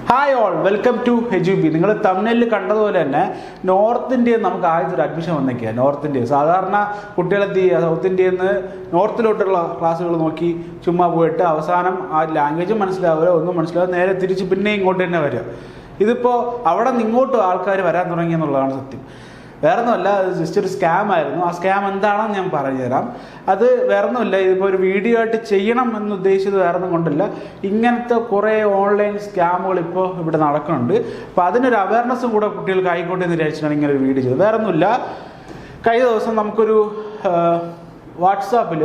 Hi all, welcome to HUB. നിങ്ങൾ തമിഴിൽ കണ്ടതുപോലെ തന്നെ നോർത്ത് ഇന്ത്യയിൽ നമുക്ക് ആദ്യത്തെ ഒരു അഡ്മിഷൻ വന്നേക്കുക. നോർത്ത് ഇന്ത്യ സാധാരണ കുട്ടികളെത്തി സൗത്ത് ഇന്ത്യയിൽ നിന്ന് നോർത്തിലോട്ടുള്ള ക്ലാസ്സുകൾ നോക്കി ചുമ്മാ പോയിട്ട് അവസാനം ആ ലാംഗ്വേജും മനസ്സിലാവുക, ഒന്നും മനസ്സിലാവുക, നേരെ തിരിച്ച് പിന്നെ ഇങ്ങോട്ട് തന്നെ വരിക. ഇതിപ്പോൾ അവിടെ നിന്ന് ഇങ്ങോട്ട് ആൾക്കാർ വരാൻ തുടങ്ങി എന്നുള്ളതാണ് സത്യം. വേറെ ഒന്നുമല്ല, അത് ജസ്റ്റ് ഒരു സ്കാം ആയിരുന്നു. ആ സ്കാം എന്താണെന്ന് ഞാൻ പറഞ്ഞുതരാം. അത് വേറെ ഒന്നുമില്ല, ഇതിപ്പോൾ ഒരു വീഡിയോ ആയിട്ട് ചെയ്യണം എന്ന് ഉദ്ദേശിച്ചത് വേറെ ഒന്നും കൊണ്ടല്ല. ഇങ്ങനത്തെ കുറേ ഓൺലൈൻ സ്കാമുകൾ ഇപ്പോൾ ഇവിടെ നടക്കുന്നുണ്ട്. അപ്പോൾ അതിനൊരു അവയർനെസ്സും കൂടെ കുട്ടികൾക്ക് ആയിക്കോട്ടെ എന്ന് വിചാരിച്ചിട്ടാണ് ഇങ്ങനെ ഒരു വീഡിയോ ചെയ്തത്. വേറെ ഒന്നുമില്ല, കഴിഞ്ഞ ദിവസം നമുക്കൊരു വാട്സാപ്പിൽ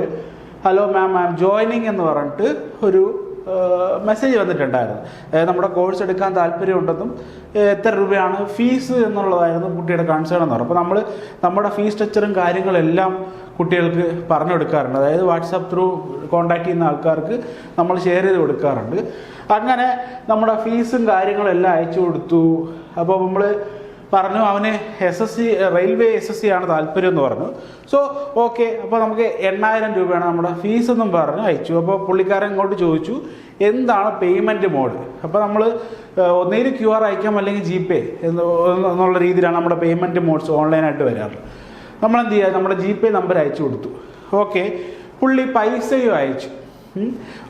hello ma'am I am joining എന്ന് പറഞ്ഞിട്ട് ഒരു മെസ്സേജ് വന്നിട്ടുണ്ടായിരുന്നു. നമ്മുടെ കോഴ്സ് എടുക്കാൻ താല്പര്യമുണ്ടെന്നും എത്ര രൂപയാണ് ഫീസ് എന്നുള്ളതായിരുന്നു കുട്ടിയുടെ കൺസേൺ എന്ന് പറഞ്ഞു. അപ്പോൾ നമ്മൾ നമ്മുടെ ഫീസ് സ്ട്രക്ചറും കാര്യങ്ങളെല്ലാം കുട്ടികൾക്ക് പറഞ്ഞു കൊടുക്കാറുണ്ട്. അതായത് വാട്സാപ്പ് ത്രൂ കോൺടാക്ട് ചെയ്യുന്ന ആൾക്കാർക്ക് നമ്മൾ ഷെയർ ചെയ്ത് കൊടുക്കാറുണ്ട്. അങ്ങനെ നമ്മുടെ ഫീസും കാര്യങ്ങളെല്ലാം അയച്ചു കൊടുത്തു. അപ്പോൾ നമ്മൾ പറഞ്ഞു അവന് റെയിൽവേ SSC ആണ് താല്പര്യം എന്ന് പറഞ്ഞു. സോ ഓക്കെ, അപ്പോൾ നമുക്ക് 8000 രൂപയാണ് നമ്മുടെ ഫീസ് എന്നും പറഞ്ഞ് അയച്ചു. അപ്പോൾ പുള്ളിക്കാരൻ ഇങ്ങോട്ട് ചോദിച്ചു എന്താണ് പേയ്മെൻറ്റ് മോഡ്. അപ്പോൾ നമ്മൾ ഒന്നേലും QR അയക്കാം അല്ലെങ്കിൽ GPay എന്നുള്ള രീതിയിലാണ് നമ്മുടെ പേയ്മെൻറ്റ് മോഡ്സ് ഓൺലൈനായിട്ട് വരാറ്. നമ്മളെന്ത് ചെയ്യുക, നമ്മുടെ GPay നമ്പർ അയച്ചു കൊടുത്തു. ഓക്കെ, പുള്ളി പൈസയും അയച്ചു.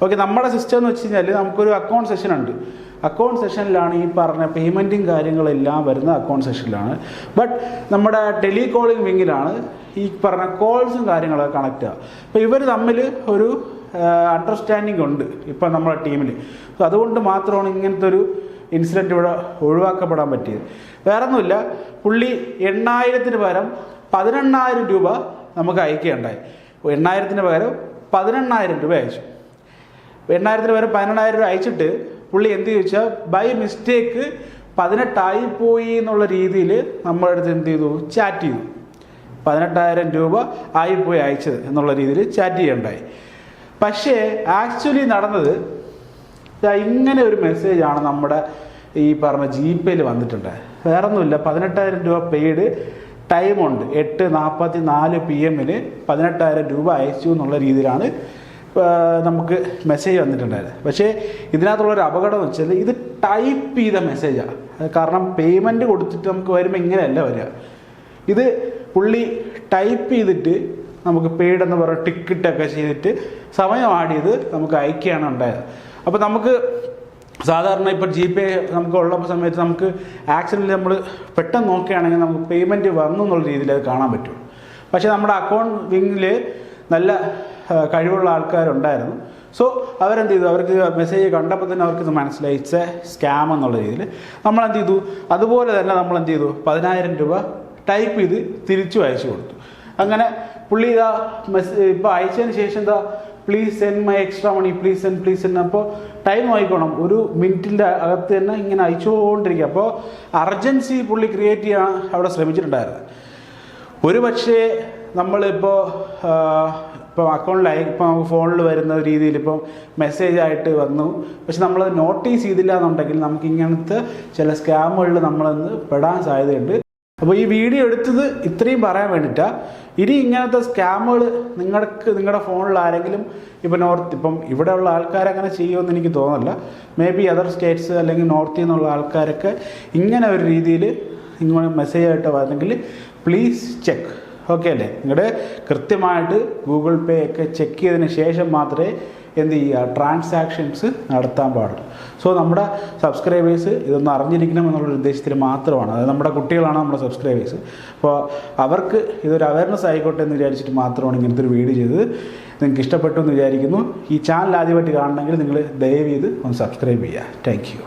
ഓക്കെ, നമ്മുടെ സിസ്റ്റം എന്ന് വെച്ച് കഴിഞ്ഞാൽ നമുക്കൊരു അക്കൗണ്ട് സെഷൻ ഉണ്ട്. അക്കൗണ്ട് സെഷനിലാണ് ഈ പറഞ്ഞ പേയ്മെൻറ്റും കാര്യങ്ങളെല്ലാം വരുന്ന അക്കൗണ്ട് സെഷനിലാണ്. ബട്ട് നമ്മുടെ ടെലികോളിംഗ് വിങ്ങിലാണ് ഈ പറഞ്ഞ കോൾസും കാര്യങ്ങളൊക്കെ കണക്ട് ചെയ്യുക. അപ്പോൾ ഇവർ തമ്മിൽ ഒരു അണ്ടർസ്റ്റാൻഡിങ് ഉണ്ട് ഇപ്പം നമ്മുടെ ടീമിൽ. സോ അതുകൊണ്ട് മാത്രമാണ് ഇങ്ങനത്തെ ഒരു ഇൻസിഡൻറ്റ് ഇവിടെ ഒഴിവാക്കപ്പെടാൻ പറ്റിയത്. വേറെ ഒന്നുമില്ല, പുള്ളി 8000-ന് പകരം 18000 രൂപ നമുക്ക് അയക്കുകയുണ്ടായി. 8000-ന് പകരം 18000 രൂപ അയച്ചു. 8000-ന് പകരം 18000 രൂപ അയച്ചിട്ട് പുള്ളി എന്ത് ചോദിച്ചാൽ ബൈ മിസ്റ്റേക്ക് 18 പോയി എന്നുള്ള രീതിയിൽ നമ്മുടെ അടുത്ത് എന്ത് ചെയ്തു, ചാറ്റ് ചെയ്തു. 18000 രൂപ ആയിപ്പോയി അയച്ചത് എന്നുള്ള രീതിയിൽ ചാറ്റ് ചെയ്യണ്ടായി. പക്ഷേ ആക്ച്വലി നടന്നത് ഇങ്ങനെ ഒരു മെസ്സേജാണ് നമ്മുടെ ഈ പറഞ്ഞ GPayൽ വന്നിട്ടുണ്ട്. വേറെ ഒന്നുമില്ല, 18000 രൂപ പെയ്ഡ്, ടൈമുണ്ട് 8:44 PM 18000 രൂപ അയച്ചു എന്നുള്ള രീതിയിലാണ് നമുക്ക് മെസ്സേജ് വന്നിട്ടുണ്ടായത്. പക്ഷേ ഇതിനകത്തുള്ളൊരു അപകടം എന്ന് വെച്ചാൽ ഇത് ടൈപ്പ് ചെയ്ത മെസ്സേജാണ്. കാരണം പേയ്മെൻറ്റ് കൊടുത്തിട്ട് നമുക്ക് വരുമ്പോൾ ഇങ്ങനെയല്ല വരിക. ഇത് പുള്ളി ടൈപ്പ് ചെയ്തിട്ട് നമുക്ക് പെയ്ഡ് എന്ന് പറയുന്ന ടിക്കറ്റൊക്കെ ചെയ്തിട്ട് സമയം ആഡ് ചെയ്ത് നമുക്ക് അയക്കുകയാണ് ഉണ്ടായത്. അപ്പോൾ നമുക്ക് സാധാരണ ഇപ്പോൾ GPay നമുക്ക് ഉള്ള സമയത്ത് നമുക്ക് ആക്സിഡൻ്റ് നമ്മൾ പെട്ടെന്ന് നോക്കുകയാണെങ്കിൽ നമുക്ക് പേയ്മെൻറ്റ് വന്നു എന്നുള്ള രീതിയിൽ അത് കാണാൻ പറ്റും. പക്ഷേ നമ്മുടെ അക്കൗണ്ട് വിങ്ങിൽ നല്ല കഴിവുള്ള ആൾക്കാരുണ്ടായിരുന്നു. സോ അവരെന്ത് ചെയ്തു, അവർക്ക് മെസ്സേജ് കണ്ടപ്പോൾ തന്നെ അവർക്ക് മനസ്സിലായി ഇറ്റ്സ് എ സ്കാം എന്നുള്ള രീതിയിൽ നമ്മളെന്ത് ചെയ്തു. അതുപോലെ തന്നെ നമ്മളെന്ത് ചെയ്തു, 10000 രൂപ ടൈപ്പ് ചെയ്ത് തിരിച്ചു അയച്ചു കൊടുത്തു. അങ്ങനെ പുള്ളി ഇതാ ഇപ്പോൾ അയച്ചതിന് ശേഷം എന്താ please send my extra money, please send. അപ്പോൾ ടൈം ആയിക്കോണം, 1 മിനിറ്റിൻ്റെ അകത്ത് തന്നെ ഇങ്ങനെ അയച്ചുകൊണ്ടിരിക്കുക. അപ്പോൾ അർജൻസി പുള്ളി ക്രിയേറ്റ് ചെയ്യാൻ അവിടെ ശ്രമിച്ചിട്ടുണ്ടായിരുന്നു. ഒരു പക്ഷേ നമ്മളിപ്പോൾ അക്കൗണ്ടിലായി ഇപ്പോൾ നമുക്ക് ഫോണിൽ വരുന്ന രീതിയിൽ ഇപ്പോൾ മെസ്സേജായിട്ട് വന്നു, പക്ഷെ നമ്മളത് നോട്ടീസ് ചെയ്തില്ല എന്നുണ്ടെങ്കിൽ നമുക്ക് ഇങ്ങനത്തെ ചില സ്കാമുകളിൽ നമ്മളൊന്ന് പെടാൻ സാധ്യതയുണ്ട്. അപ്പോൾ ഈ വീഡിയോ എടുത്തത് ഇത്രയും പറയാൻ വേണ്ടിയിട്ടാണ്. ഇനി ഇങ്ങനത്തെ സ്കാമുകൾ നിങ്ങളുടെ ഫോണിൽ ആരെങ്കിലും ഇപ്പം ഇവിടെയുള്ള ആൾക്കാരങ്ങനെ ചെയ്യുമെന്ന് എനിക്ക് തോന്നുന്നില്ല. മേ ബി അതർ സ്റ്റേറ്റ്സ് അല്ലെങ്കിൽ നോർത്തിൽ നിന്നുള്ള ആൾക്കാരൊക്കെ ഇങ്ങനെ ഒരു രീതിയിൽ ഇങ്ങനെ മെസ്സേജായിട്ട് വന്നെങ്കിൽ പ്ലീസ് ചെക്ക്. ഓക്കെ അല്ലേ, നിങ്ങളുടെ കൃത്യമായിട്ട് Google Pay ഒക്കെ ചെക്ക് ചെയ്തതിന് ശേഷം മാത്രമേ എന്ത് ചെയ്യുക, ട്രാൻസാക്ഷൻസ് നടത്താൻ പാടുള്ളൂ. സോ നമ്മുടെ സബ്സ്ക്രൈബേഴ്സ് ഇതൊന്ന് അറിഞ്ഞിരിക്കണം എന്നുള്ളൊരു ഉദ്ദേശത്തിൽ മാത്രമാണ്. അത് നമ്മുടെ കുട്ടികളാണ് നമ്മുടെ സബ്സ്ക്രൈബേഴ്സ്. അപ്പോൾ അവർക്ക് ഇതൊരു അവയർനെസ് ആയിക്കോട്ടെ എന്ന് വിചാരിച്ചിട്ട് മാത്രമാണ് ഇങ്ങനത്തെ ഒരു വീഡിയോ ചെയ്തത്. നിങ്ങൾക്ക് ഇഷ്ടപ്പെട്ടു എന്ന് വിചാരിക്കുന്നു. ഈ ചാനൽ ആദ്യമായിട്ട് കാണണമെങ്കിൽ നിങ്ങൾ ദയവ് ചെയ്ത് ഒന്ന് സബ്സ്ക്രൈബ് ചെയ്യുക. Thank you.